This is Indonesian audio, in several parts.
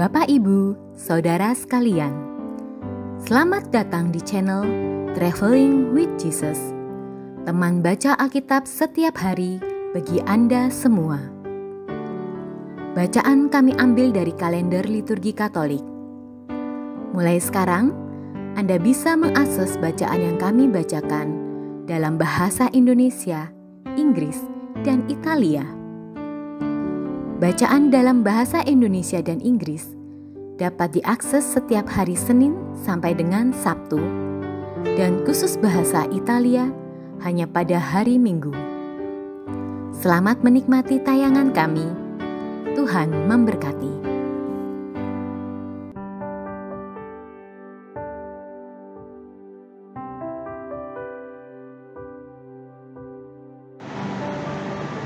Bapak, Ibu, Saudara sekalian, selamat datang di channel Traveling with Jesus, teman baca Alkitab setiap hari bagi Anda semua. Bacaan kami ambil dari kalender liturgi Katolik. Mulai sekarang, Anda bisa mengakses bacaan yang kami bacakan dalam bahasa Indonesia, Inggris, dan Italia. Bacaan dalam bahasa Indonesia dan Inggris dapat diakses setiap hari Senin sampai dengan Sabtu, dan khusus bahasa Italia hanya pada hari Minggu. Selamat menikmati tayangan kami. Tuhan memberkati.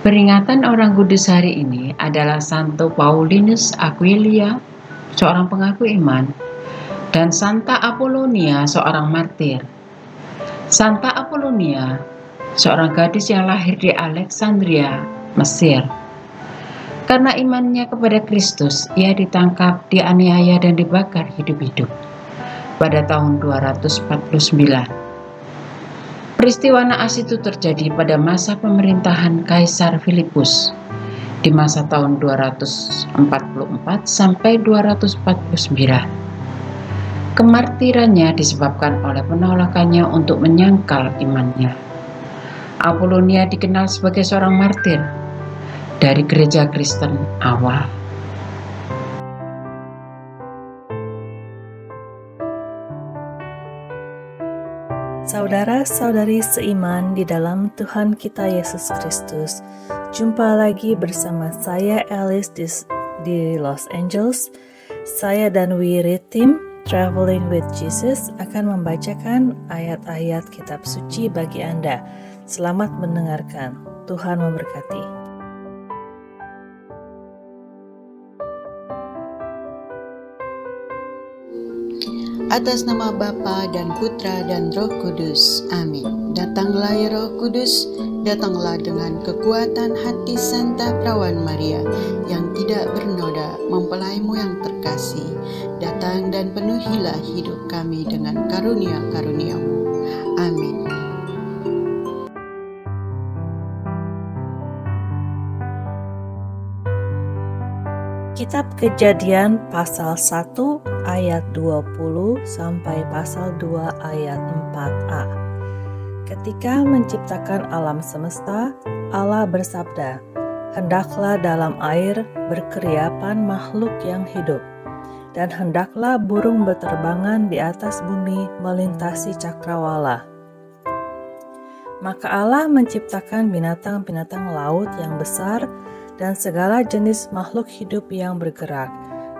Peringatan orang kudus hari ini adalah Santo Paulinus Aquilia, seorang pengaku iman, dan Santa Apolonia, seorang martir. Santa Apolonia, seorang gadis yang lahir di Alexandria, Mesir. Karena imannya kepada Kristus, ia ditangkap, dianiaya, dan dibakar hidup-hidup pada tahun 249. Peristiwa naas itu terjadi pada masa pemerintahan Kaisar Filipus di masa tahun 244 sampai 249. Kemartirannya disebabkan oleh penolakannya untuk menyangkal imannya. Apolonia dikenal sebagai seorang martir dari gereja Kristen awal. Saudara-saudari seiman di dalam Tuhan kita Yesus Kristus, jumpa lagi bersama saya Alice di Los Angeles. Saya dan We Read Team Traveling with Jesus akan membacakan ayat-ayat kitab suci bagi Anda. Selamat mendengarkan. Tuhan memberkati. Atas nama Bapa dan Putra dan Roh Kudus. Amin. Datanglah ya Roh Kudus, datanglah dengan kekuatan hati Santa Perawan Maria yang tidak bernoda, mempelaimu yang terkasih. Datang dan penuhilah hidup kami dengan karunia-karuniamu. Amin. Kitab Kejadian pasal 1 ayat 20 sampai pasal 2 ayat 4a. Ketika menciptakan alam semesta, Allah bersabda, "Hendaklah dalam air berkeriapan makhluk yang hidup, dan hendaklah burung berterbangan di atas bumi melintasi cakrawala." Maka Allah menciptakan binatang-binatang laut yang besar dan segala jenis makhluk hidup yang bergerak,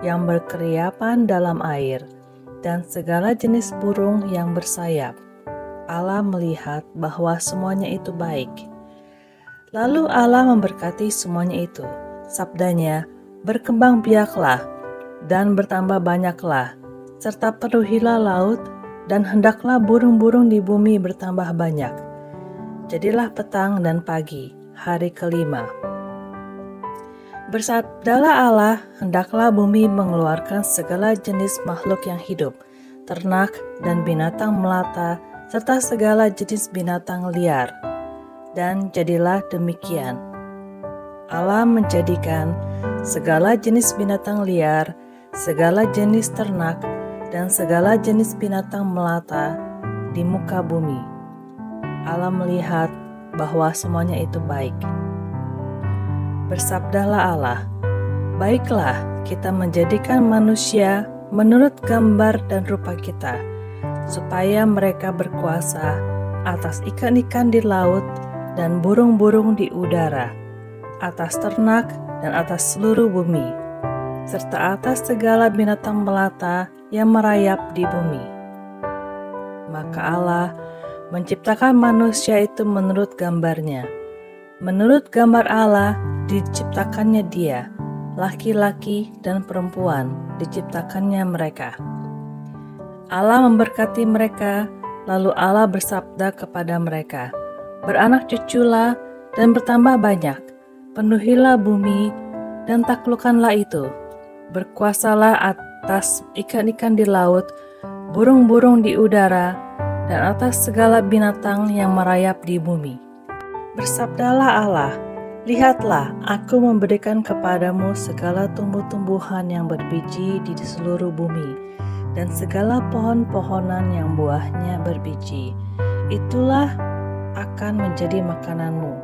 yang berkeriapan dalam air, dan segala jenis burung yang bersayap. Allah melihat bahwa semuanya itu baik. Lalu Allah memberkati semuanya itu. Sabdanya, "Berkembang biaklah, dan bertambah banyaklah, serta penuhilah laut, dan hendaklah burung-burung di bumi bertambah banyak." Jadilah petang dan pagi, hari kelima. Bersabdalah Allah, "Hendaklah bumi mengeluarkan segala jenis makhluk yang hidup, ternak dan binatang melata, serta segala jenis binatang liar." Dan jadilah demikian. Allah menjadikan segala jenis binatang liar, segala jenis ternak, dan segala jenis binatang melata di muka bumi. Allah melihat bahwa semuanya itu baik. Bersabdalah Allah, "Baiklah, kita menjadikan manusia menurut gambar dan rupa kita, supaya mereka berkuasa atas ikan-ikan di laut dan burung-burung di udara, atas ternak dan atas seluruh bumi, serta atas segala binatang melata yang merayap di bumi." Maka Allah menciptakan manusia itu menurut gambarnya. Menurut gambar Allah diciptakannya dia, laki-laki dan perempuan diciptakannya mereka. Allah memberkati mereka, lalu Allah bersabda kepada mereka, "Beranak cuculah dan bertambah banyak, penuhilah bumi dan taklukkanlah itu. berkuasalah atas ikan-ikan di laut, burung-burung di udara, dan atas segala binatang yang merayap di bumi. Bersabdalah Allah, lihatlah, aku memberikan kepadamu segala tumbuh-tumbuhan yang berbiji di seluruh bumi, dan segala pohon-pohonan yang buahnya berbiji. Itulah akan menjadi makananmu.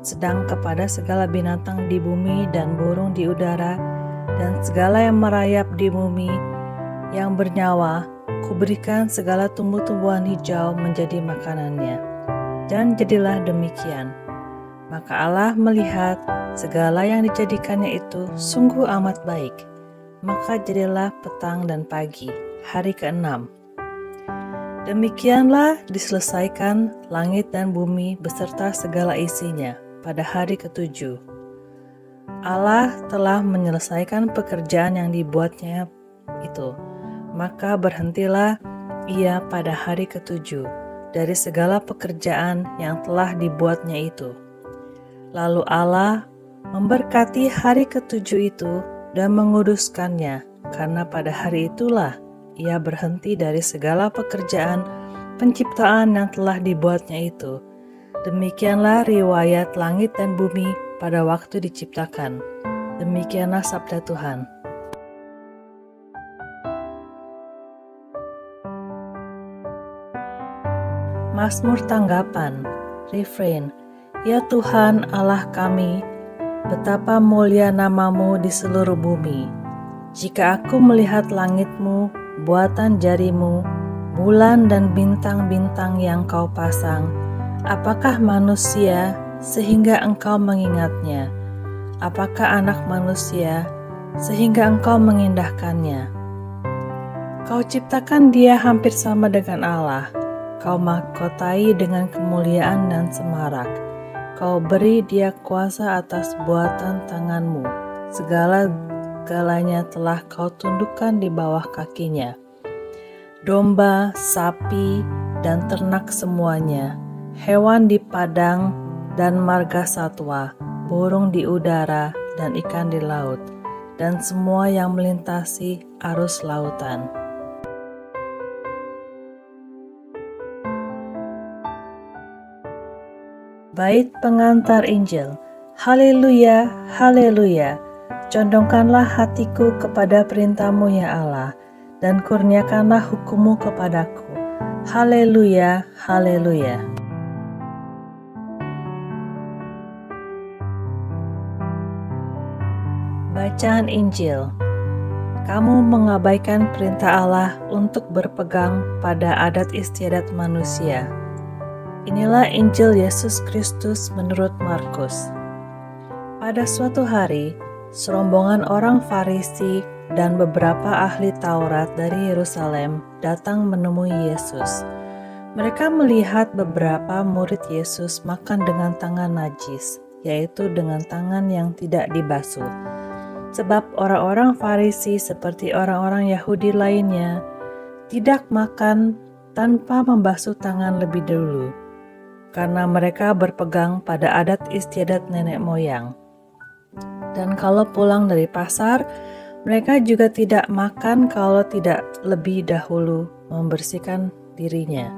Sedang kepada segala binatang di bumi dan burung di udara, dan segala yang merayap di bumi yang bernyawa, kuberikan segala tumbuh-tumbuhan hijau menjadi makanannya. Dan jadilah demikian. Maka Allah melihat segala yang dijadikannya itu sungguh amat baik. Maka jadilah petang dan pagi, hari ke-6. Demikianlah diselesaikan langit dan bumi beserta segala isinya pada hari ke-7. Allah telah menyelesaikan pekerjaan yang dibuatnya itu. Maka berhentilah ia pada hari ke-7 dari segala pekerjaan yang telah dibuatnya itu. Lalu Allah memberkati hari ke-7 itu dan menguduskannya, karena pada hari itulah ia berhenti dari segala pekerjaan penciptaan yang telah dibuatnya itu. Demikianlah riwayat langit dan bumi pada waktu diciptakan. Demikianlah sabda Tuhan. Mazmur tanggapan, refrain. Ya Tuhan Allah kami, betapa mulia namamu di seluruh bumi. Jika aku melihat langitmu, buatan jarimu, bulan dan bintang-bintang yang kau pasang, apakah manusia sehingga engkau mengingatnya? Apakah anak manusia sehingga engkau mengindahkannya? Kau ciptakan dia hampir sama dengan Allah. Kau mahkotai dengan kemuliaan dan semarak. Kau beri dia kuasa atas buatan tanganmu. Segala-galanya telah kau tundukkan di bawah kakinya. Domba, sapi, dan ternak semuanya, hewan di padang dan marga satwa, burung di udara dan ikan di laut, dan semua yang melintasi arus lautan. Bait pengantar Injil. Haleluya, haleluya. Condongkanlah hatiku kepada perintah-Mu ya Allah, dan kurniakanlah hukum-Mu kepadaku. Haleluya, haleluya. Bacaan Injil. Kamu mengabaikan perintah Allah untuk berpegang pada adat istiadat manusia. Inilah Injil Yesus Kristus menurut Markus. Pada suatu hari, serombongan orang Farisi dan beberapa ahli Taurat dari Yerusalem datang menemui Yesus. Mereka melihat beberapa murid Yesus makan dengan tangan najis, yaitu dengan tangan yang tidak dibasuh. Sebab orang-orang Farisi seperti orang-orang Yahudi lainnya tidak makan tanpa membasuh tangan lebih dulu, karena mereka berpegang pada adat istiadat nenek moyang. Dan kalau pulang dari pasar, mereka juga tidak makan kalau tidak lebih dahulu membersihkan dirinya.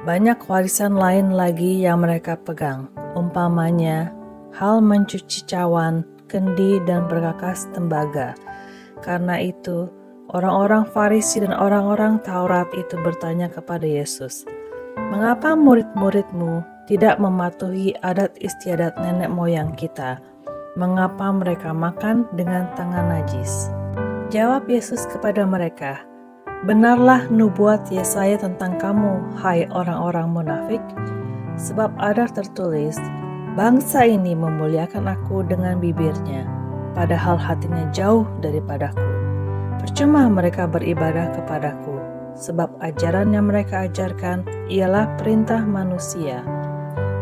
Banyak warisan lain lagi yang mereka pegang, umpamanya hal mencuci cawan, kendi, dan berkakas tembaga. Karena itu, orang-orang Farisi dan orang-orang Taurat itu bertanya kepada Yesus, "Mengapa murid-muridmu tidak mematuhi adat istiadat nenek moyang kita? Mengapa mereka makan dengan tangan najis?" Jawab Yesus kepada mereka, "Benarlah nubuat Yesaya tentang kamu, hai orang-orang munafik. Sebab ada tertulis, bangsa ini memuliakan aku dengan bibirnya, padahal hatinya jauh daripadaku. Percuma mereka beribadah kepadaku, sebab ajaran yang mereka ajarkan ialah perintah manusia.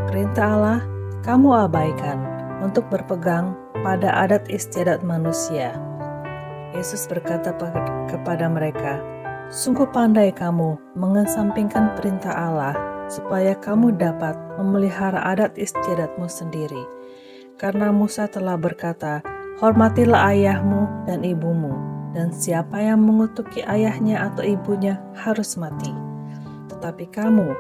Perintah Allah kamu abaikan untuk berpegang pada adat istiadat manusia." Yesus berkata kepada mereka, "Sungguh pandai kamu mengesampingkan perintah Allah, supaya kamu dapat memelihara adat istiadatmu sendiri. Karena Musa telah berkata, Hormatilah ayahmu dan ibumu, dan siapa yang mengutuki ayahnya atau ibunya harus mati. Tetapi kamu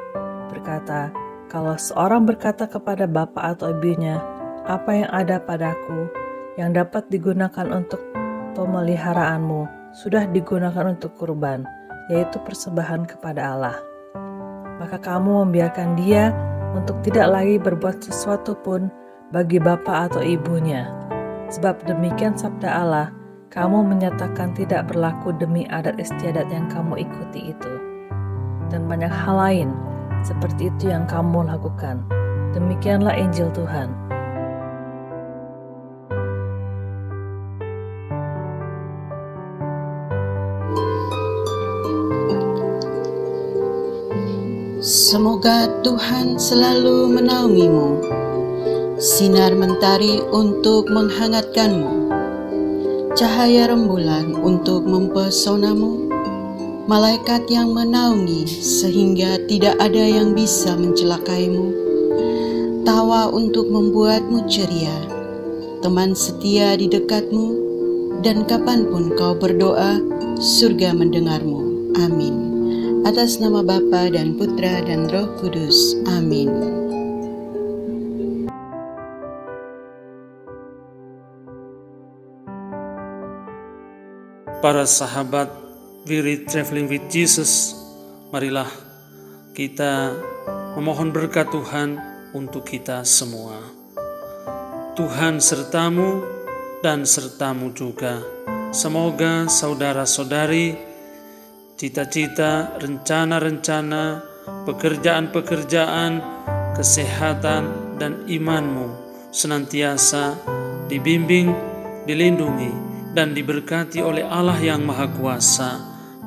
berkata, kalau seorang berkata kepada bapa atau ibunya, apa yang ada padaku, yang dapat digunakan untuk pemeliharaanmu, sudah digunakan untuk kurban, yaitu persembahan kepada Allah. Maka kamu membiarkan dia untuk tidak lagi berbuat sesuatu pun bagi bapa atau ibunya. Sebab demikian sabda Allah, kamu menyatakan tidak berlaku demi adat istiadat yang kamu ikuti itu. Dan banyak hal lain seperti itu yang kamu lakukan. Demikianlah Injil Tuhan. Semoga Tuhan selalu menaungimu, sinar mentari untuk menghangatkanmu, cahaya rembulan untuk mempesonamu, malaikat yang menaungi sehingga tidak ada yang bisa mencelakaimu, tawa untuk membuatmu ceria, teman setia di dekatmu, dan kapanpun kau berdoa, surga mendengarmu. Amin. Atas nama Bapa dan Putra dan Roh Kudus. Amin. Para sahabat We Read Traveling with Jesus, marilah kita memohon berkat Tuhan untuk kita semua. Tuhan sertamu dan sertamu juga. Semoga saudara-saudari, cita-cita, rencana-rencana, pekerjaan-pekerjaan, kesehatan, dan imanmu senantiasa dibimbing, dilindungi, dan diberkati oleh Allah yang Maha Kuasa,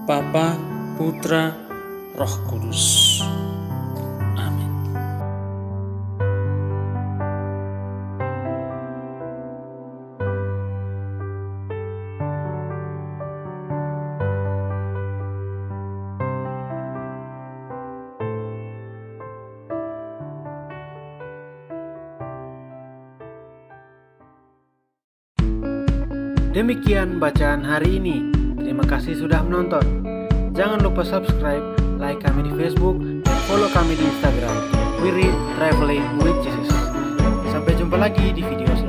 Bapa, Putra, Roh Kudus. Amin. Demikian bacaan hari ini. Terima kasih sudah menonton. Jangan lupa subscribe, like kami di Facebook, dan follow kami di Instagram. We Read Traveling with Jesus. Sampai jumpa lagi di video selanjutnya.